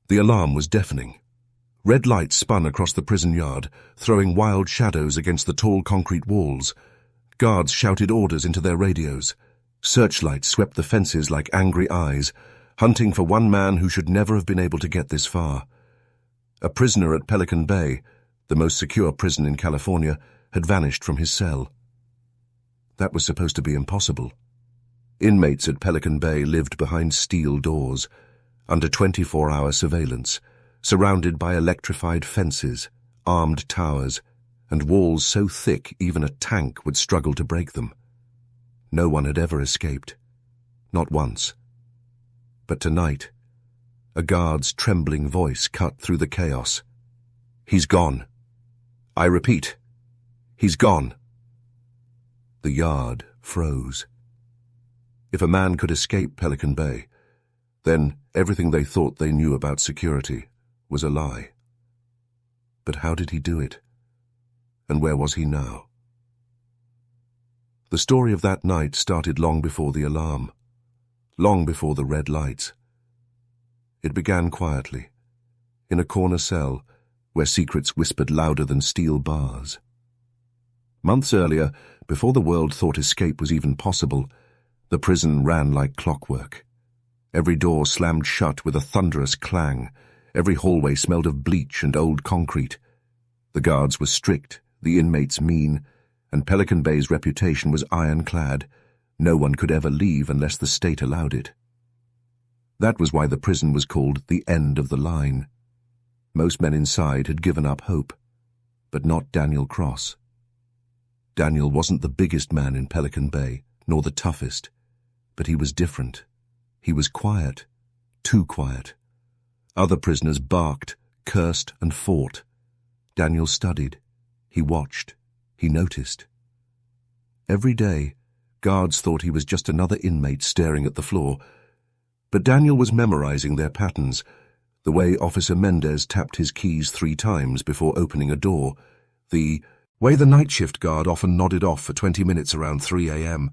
The alarm was deafening. Red lights spun across the prison yard, throwing wild shadows against the tall concrete walls. Guards shouted orders into their radios. Searchlights swept the fences like angry eyes, hunting for one man who should never have been able to get this far. A prisoner at Pelican Bay, the most secure prison in California, had vanished from his cell. That was supposed to be impossible. Inmates at Pelican Bay lived behind steel doors, under 24-hour surveillance, surrounded by electrified fences, armed towers, and walls so thick even a tank would struggle to break them. No one had ever escaped. Not once. But tonight, a guard's trembling voice cut through the chaos. "He's gone. I repeat, he's gone." The yard froze. If a man could escape Pelican Bay, then everything they thought they knew about security was a lie. But how did he do it? And where was he now? The story of that night started long before the alarm, long before the red lights. It began quietly, in a corner cell where secrets whispered louder than steel bars. Months earlier, before the world thought escape was even possible, the prison ran like clockwork. Every door slammed shut with a thunderous clang. Every hallway smelled of bleach and old concrete. The guards were strict, the inmates mean, and Pelican Bay's reputation was ironclad. No one could ever leave unless the state allowed it. That was why the prison was called the end of the line. Most men inside had given up hope, but not Daniel Cross. Daniel wasn't the biggest man in Pelican Bay, nor the toughest, but he was different. He was quiet, too quiet. Other prisoners barked, cursed, and fought. Daniel studied. He watched. He noticed. Every day, guards thought he was just another inmate staring at the floor, but Daniel was memorizing their patterns, the way Officer Mendez tapped his keys 3 times before opening a door, the way the night shift guard often nodded off for 20 minutes around 3 a.m.,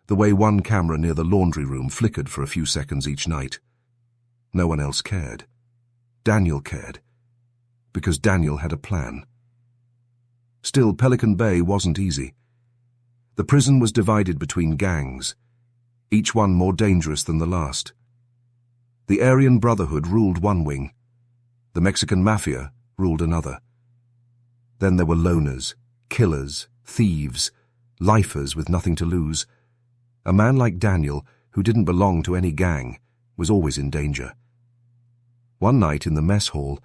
the way one camera near the laundry room flickered for a few seconds each night. No one else cared. Daniel cared, because Daniel had a plan. Still, Pelican Bay wasn't easy. The prison was divided between gangs, each one more dangerous than the last. The Aryan Brotherhood ruled one wing. The Mexican Mafia ruled another. Then there were loners, killers, thieves, lifers with nothing to lose. A man like Daniel, who didn't belong to any gang, was always in danger. One night in the mess hall,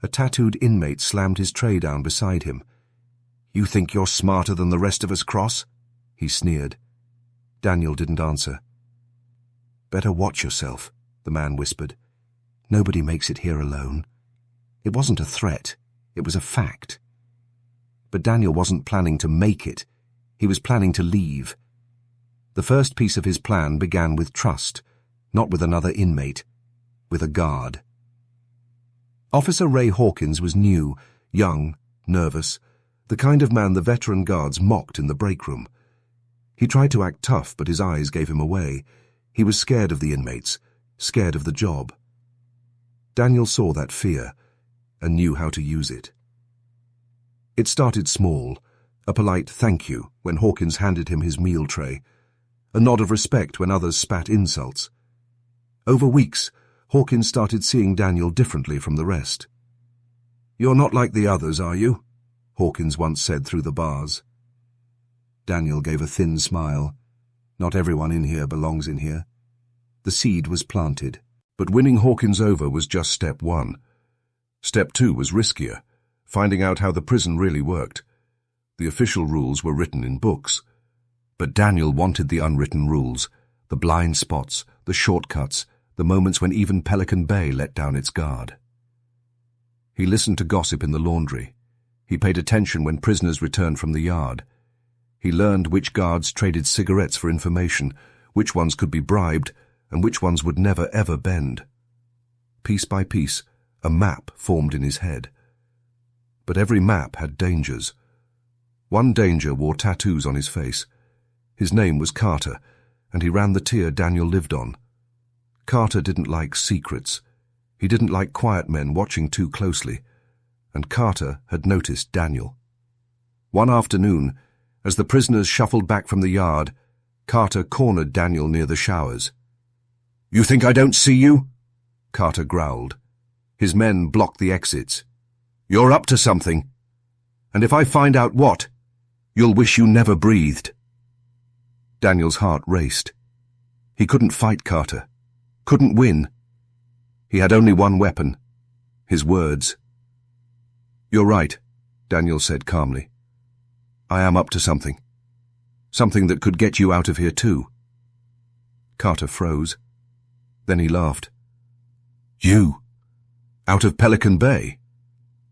a tattooed inmate slammed his tray down beside him. "You think you're smarter than the rest of us, Cross?" he sneered. Daniel didn't answer. "Better watch yourself," the man whispered. "Nobody makes it here alone." It wasn't a threat. It was a fact. But Daniel wasn't planning to make it. He was planning to leave. The first piece of his plan began with trust, not with another inmate, with a guard. Officer Ray Hawkins was new, young, nervous, the kind of man the veteran guards mocked in the break room. He tried to act tough, but his eyes gave him away. He was scared of the inmates, scared of the job. Daniel saw that fear and knew how to use it. It started small, a polite thank you when Hawkins handed him his meal tray, a nod of respect when others spat insults. Over weeks, Hawkins started seeing Daniel differently from the rest. "You're not like the others, are you?" Hawkins once said through the bars. Daniel gave a thin smile. Not everyone in here belongs in here. The seed was planted, but winning Hawkins over was just step 1. Step 2 was riskier, finding out how the prison really worked. The official rules were written in books. But Daniel wanted the unwritten rules, the blind spots, the shortcuts, the moments when even Pelican Bay let down its guard. He listened to gossip in the laundry. He paid attention when prisoners returned from the yard. He learned which guards traded cigarettes for information, which ones could be bribed, and which ones would never ever bend. Piece by piece, a map formed in his head. But every map had dangers. One danger wore tattoos on his face. His name was Carter, and he ran the tier Daniel lived on. Carter didn't like secrets. He didn't like quiet men watching too closely, and Carter had noticed Daniel. One afternoon, as the prisoners shuffled back from the yard, Carter cornered Daniel near the showers. "You think I don't see you?" Carter growled. His men blocked the exits. "You're up to something. And if I find out what, you'll wish you never breathed." Daniel's heart raced. He couldn't fight Carter. Couldn't win. He had only one weapon: his words. "You're right," Daniel said calmly. "I am up to something. Something that could get you out of here too." Carter froze. Then he laughed. "You? Out of Pelican Bay?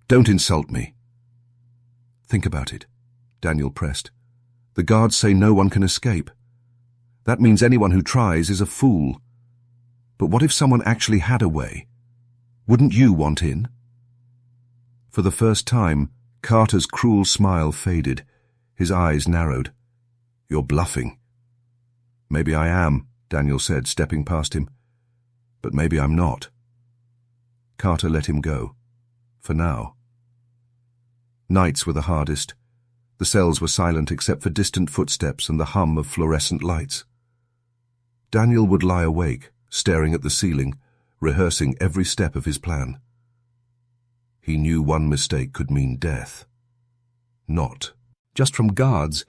Don't insult me." "Think about it," Daniel pressed. "The guards say no one can escape. That means anyone who tries is a fool. But what if someone actually had a way? Wouldn't you want in?" For the first time, Carter's cruel smile faded. His eyes narrowed. "You're bluffing." "Maybe I am," Daniel said, stepping past him. "But maybe I'm not." Carter let him go. For now. Nights were the hardest. The cells were silent except for distant footsteps and the hum of fluorescent lights. Daniel would lie awake, staring at the ceiling, rehearsing every step of his plan. He knew one mistake could mean death. Not just from guards,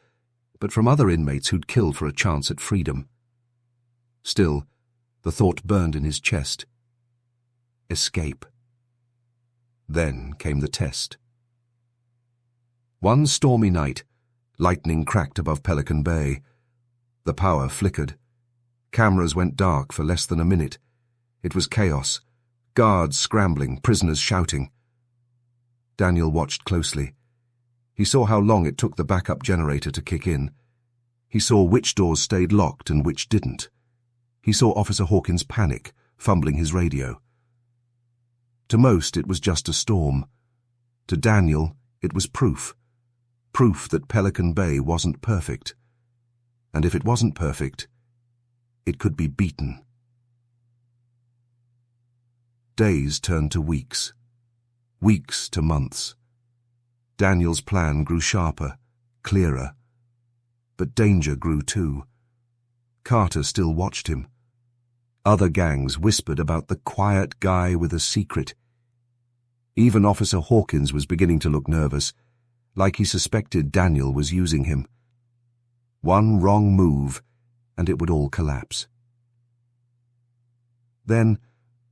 but from other inmates who'd kill for a chance at freedom. Still, the thought burned in his chest. Escape. Then came the test. One stormy night, lightning cracked above Pelican Bay. The power flickered. Cameras went dark for less than a minute. It was chaos. Guards scrambling, prisoners shouting. Daniel watched closely. He saw how long it took the backup generator to kick in. He saw which doors stayed locked and which didn't. He saw Officer Hawkins panic, fumbling his radio. To most, it was just a storm. To Daniel, it was proof. Proof that Pelican Bay wasn't perfect. And if it wasn't perfect, it could be beaten. Days turned to weeks. Weeks to months. Daniel's plan grew sharper, clearer. But danger grew too. Carter still watched him. Other gangs whispered about the quiet guy with a secret. Even Officer Hawkins was beginning to look nervous, like he suspected Daniel was using him. One wrong move, and it would all collapse. Then,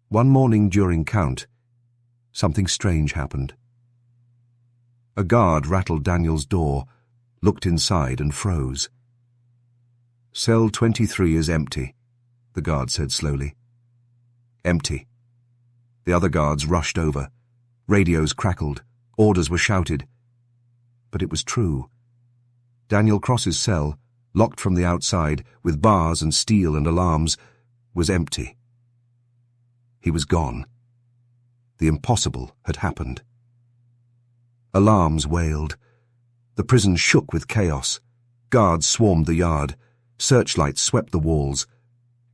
one morning during count, something strange happened. A guard rattled Daniel's door, looked inside and froze. "Cell 23 is empty," the guard said slowly. "Empty." The other guards rushed over. Radios crackled. Orders were shouted. But it was true. Daniel Cross's cell, locked from the outside, with bars and steel and alarms, was empty. He was gone. The impossible had happened. Alarms wailed. The prison shook with chaos. Guards swarmed the yard. Searchlights swept the walls.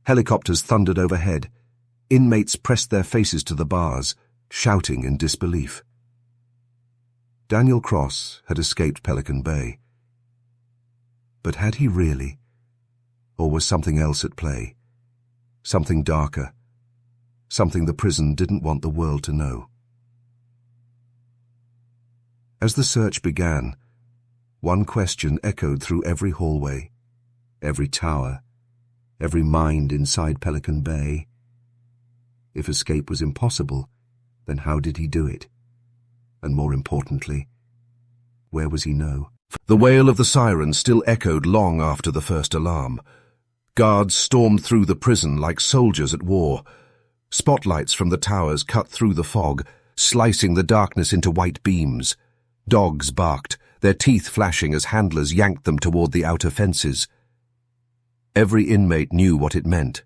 Helicopters thundered overhead. Inmates pressed their faces to the bars, shouting in disbelief. Daniel Cross had escaped Pelican Bay. But had he really? Or was something else at play? Something darker. Something the prison didn't want the world to know. As the search began, one question echoed through every hallway, every tower, every mind inside Pelican Bay. If escape was impossible, then how did he do it? And more importantly, where was he now? The wail of the siren still echoed long after the first alarm. Guards stormed through the prison like soldiers at war. Spotlights from the towers cut through the fog, slicing the darkness into white beams. Dogs barked, their teeth flashing as handlers yanked them toward the outer fences. Every inmate knew what it meant.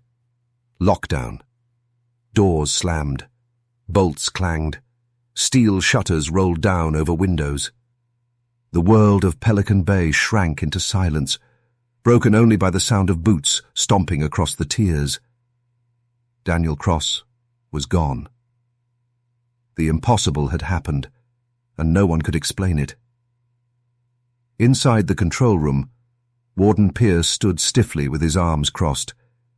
Lockdown. Doors slammed. Bolts clanged. Steel shutters rolled down over windows. The world of Pelican Bay shrank into silence, broken only by the sound of boots stomping across the tiers. Daniel Cross was gone. The impossible had happened, and no one could explain it. Inside the control room, Warden Pierce stood stiffly with his arms crossed,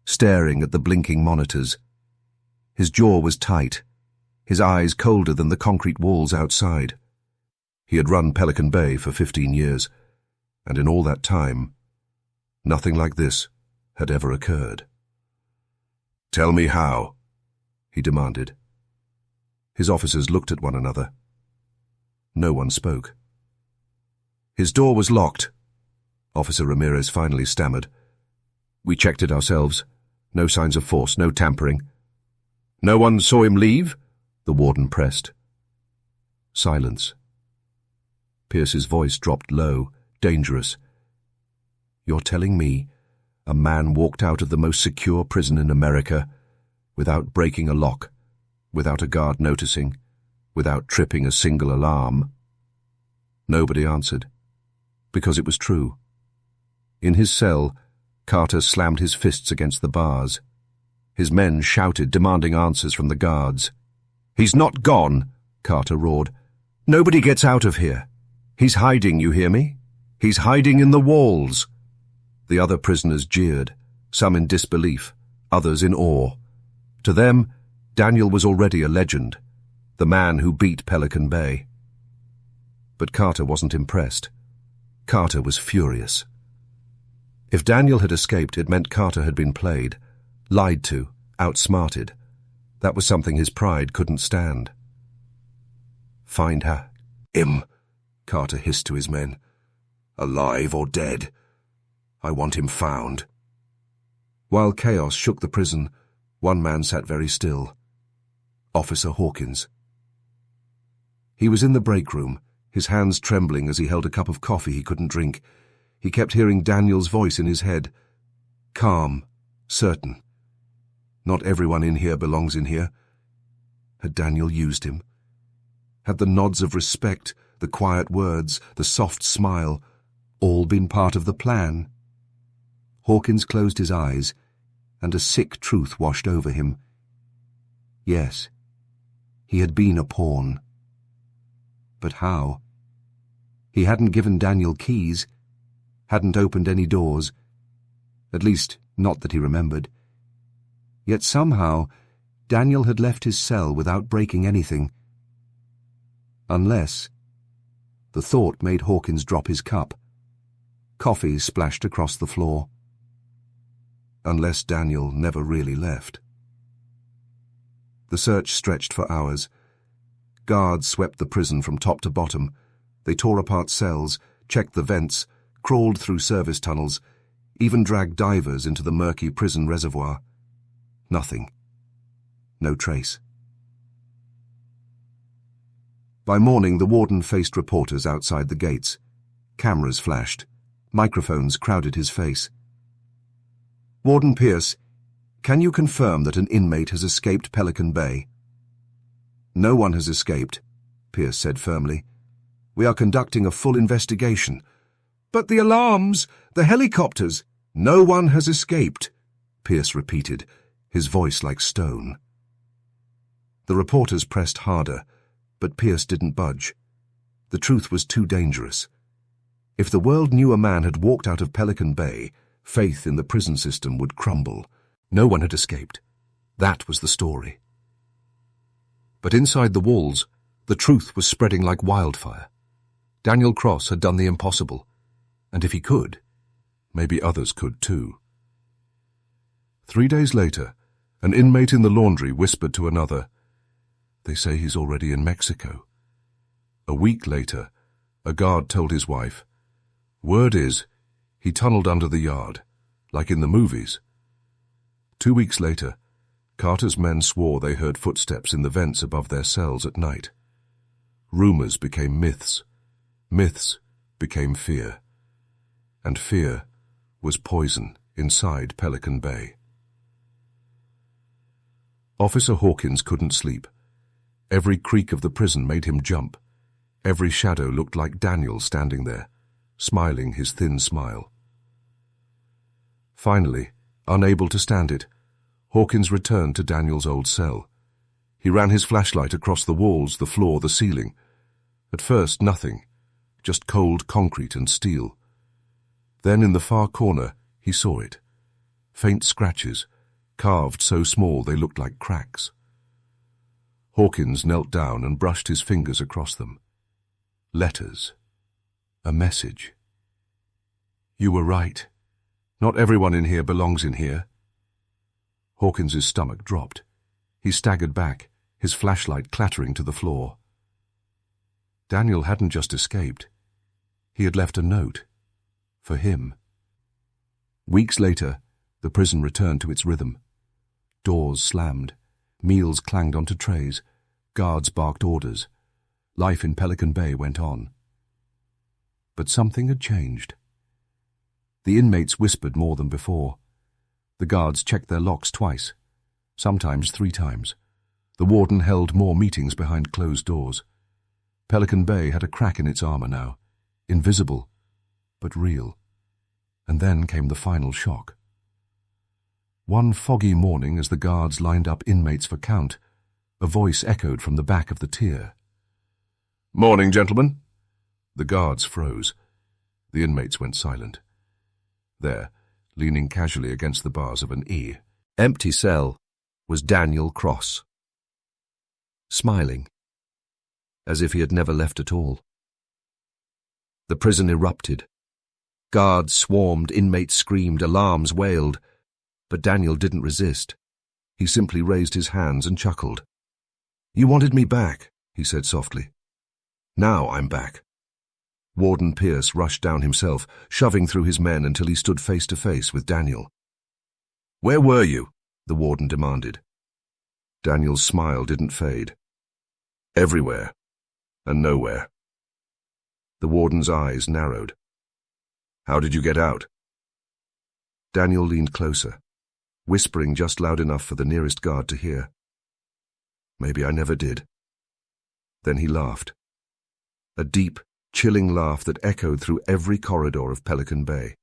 staring at the blinking monitors. His jaw was tight, his eyes colder than the concrete walls outside. He had run Pelican Bay for 15 years, and in all that time, nothing like this had ever occurred. "Tell me how," he demanded. His officers looked at one another. No one spoke. "His door was locked," Officer Ramirez finally stammered. "We checked it ourselves. No signs of force, no tampering." "No one saw him leave?" the warden pressed. Silence. Pierce's voice dropped low, dangerous. "You're telling me a man walked out of the most secure prison in America without breaking a lock, without a guard noticing, without tripping a single alarm?" Nobody answered, because it was true. In his cell, Carter slammed his fists against the bars. His men shouted, demanding answers from the guards. "He's not gone," Carter roared. "Nobody gets out of here. He's hiding, you hear me? He's hiding in the walls." The other prisoners jeered, some in disbelief, others in awe. To them, Daniel was already a legend, the man who beat Pelican Bay. But Carter wasn't impressed. Carter was furious. If Daniel had escaped, it meant Carter had been played, lied to, outsmarted. That was something his pride couldn't stand. "Find him," Carter hissed to his men. "Alive or dead. I want him found." While chaos shook the prison, one man sat very still. Officer Hawkins. He was in the break room, his hands trembling as he held a cup of coffee he couldn't drink. He kept hearing Daniel's voice in his head. Calm, certain. Not everyone in here belongs in here. Had Daniel used him? Had the nods of respect, the quiet words, the soft smile, all been part of the plan? Hawkins closed his eyes, and a sick truth washed over him. Yes, he had been a pawn. But how? He hadn't given Daniel keys, hadn't opened any doors, at least not that he remembered. Yet somehow Daniel had left his cell without breaking anything. Unless... The thought made Hawkins drop his cup. Coffee splashed across the floor. Unless Daniel never really left. The search stretched for hours. Guards swept the prison from top to bottom. They tore apart cells, checked the vents, crawled through service tunnels, even dragged divers into the murky prison reservoir. Nothing. No trace. By morning, the warden faced reporters outside the gates. Cameras flashed. Microphones crowded his face. "Warden Pierce, can you confirm that an inmate has escaped Pelican Bay?" "No one has escaped," Pierce said firmly. "We are conducting a full investigation." "But the alarms, the helicopters—" "No one has escaped," Pierce repeated, his voice like stone. The reporters pressed harder, but Pierce didn't budge. The truth was too dangerous. If the world knew a man had walked out of Pelican Bay, faith in the prison system would crumble. No one had escaped. That was the story. But inside the walls, the truth was spreading like wildfire. Daniel Cross had done the impossible, and if he could, maybe others could too. 3 days later, an inmate in the laundry whispered to another, "They say he's already in Mexico." A week later, a guard told his wife, "Word is, he tunneled under the yard, like in the movies." 2 weeks later, Carter's men swore they heard footsteps in the vents above their cells at night. Rumors became myths. Myths became fear. And fear was poison inside Pelican Bay. Officer Hawkins couldn't sleep. Every creak of the prison made him jump. Every shadow looked like Daniel standing there, smiling his thin smile. Finally, unable to stand it, Hawkins returned to Daniel's old cell. He ran his flashlight across the walls, the floor, the ceiling. At first, nothing, just cold concrete and steel. Then in the far corner, he saw it. Faint scratches, carved so small they looked like cracks. Hawkins knelt down and brushed his fingers across them. Letters. A message. "You were right. Not everyone in here belongs in here." Hawkins's stomach dropped. He staggered back, his flashlight clattering to the floor. Daniel hadn't just escaped. He had left a note. For him. Weeks later, the prison returned to its rhythm. Doors slammed. Meals clanged onto trays. Guards barked orders. Life in Pelican Bay went on. But something had changed. The inmates whispered more than before. The guards checked their locks twice, sometimes 3 times. The warden held more meetings behind closed doors. Pelican Bay had a crack in its armor now, invisible, but real. And then came the final shock. One foggy morning, as the guards lined up inmates for count, a voice echoed from the back of the tier. "Morning, gentlemen." The guards froze. The inmates went silent. There, leaning casually against the bars of an empty cell, was Daniel Cross. Smiling, as if he had never left at all. The prison erupted. Guards swarmed, inmates screamed, alarms wailed. But Daniel didn't resist. He simply raised his hands and chuckled. "You wanted me back," he said softly. "Now I'm back." Warden Pierce rushed down himself, shoving through his men until he stood face to face with Daniel. "Where were you?" the warden demanded. Daniel's smile didn't fade. "Everywhere, and nowhere." The warden's eyes narrowed. "How did you get out?" Daniel leaned closer, whispering just loud enough for the nearest guard to hear. "Maybe I never did." Then he laughed. A deep, chilling laugh that echoed through every corridor of Pelican Bay.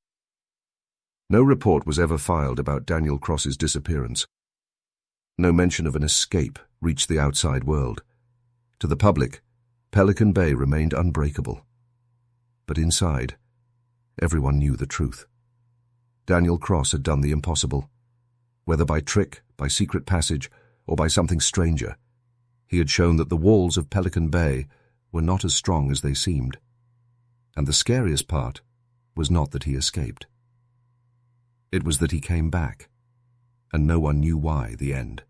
No report was ever filed about Daniel Cross's disappearance. No mention of an escape reached the outside world. To the public, Pelican Bay remained unbreakable. But inside, everyone knew the truth. Daniel Cross had done the impossible. Whether by trick, by secret passage, or by something stranger, he had shown that the walls of Pelican Bay were not as strong as they seemed. And the scariest part was not that he escaped. It was that he came back, and no one knew why. The end.